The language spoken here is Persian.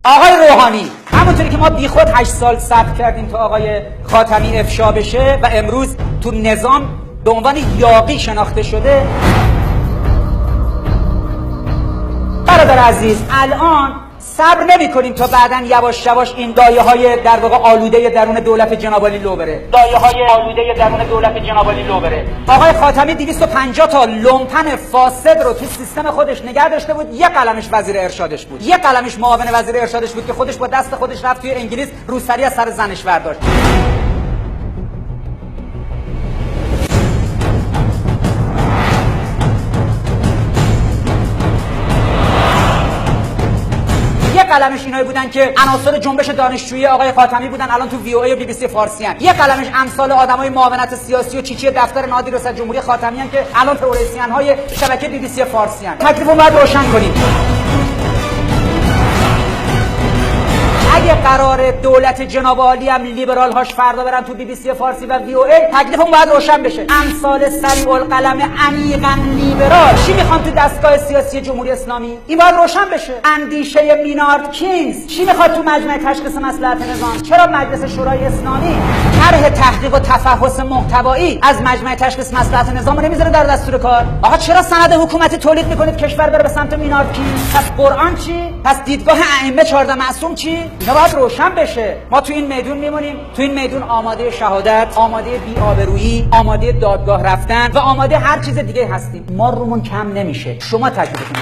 آقای روحانی، همونطوری که ما بیخود 8 سال صبر کردیم تا آقای خاتمی افشا بشه و امروز تو نظام به عنوان یاغی شناخته شده، برادر عزیز الان صبر نمی کنیم تا بعداً یواش یواش این دایه‌های در واقع آلوده درون دولت جناب عالی لو بره. دایه‌های آلوده درون دولت جناب عالی لو بره. آقای خاتمی 250 تا لومپن فاسد رو تو سیستم خودش نگه داشته بود. یک قلمش وزیر ارشادش بود. یک قلمش معاون وزیر ارشادش بود که خودش با دست خودش رفت توی انگلیس روسری از سر زنش برداشت. قلمش اینایی بودن که عناصر جنبش دانشجویی آقای خاتمی بودن، الان تو VOA و BBC فارسی ان. یه قلمش امثال آدمای معاونت سیاسی و چیچی دفتر نادر رئیس جمهوری خاتمی ان که الان تئوریسین های شبکه BBC فارسی ان. تکلیفو باید روشن کنیم. اگه قرار دولت جناب عالی هم لیبرال هاش فردا برن تو BBC فارسی و VOA، تکلیفمون باید روشن بشه. امثال سریع القلم عمیقاً لیبرال چی میخوان تو دستگاه سیاسی جمهوری اسلامی؟ این باید روشن بشه. اندیشه مینارد کینز چی میخواد تو مجمع تشخیص مصلحت نظام؟ چرا مجلس شورای اسلامی طرح تحقیق و تفحص محتوایی از مجمع تشخیص مصلحت نظام نمیذاره در دستور کار؟ آقا چرا سند حکومتی تولید میکنید کشور بره به سمت مینارد کینز؟ پس قرآن چی؟ پس دیدگاه ائمه 14 معصوم چی؟ باید روشن بشه. ما تو این میدون میمونیم، تو این میدون آماده شهادت، آماده بی‌آبرویی، آماده دادگاه رفتن و آماده هر چیز دیگه هستیم. ما رومون کم نمیشه. شما تکلیفتون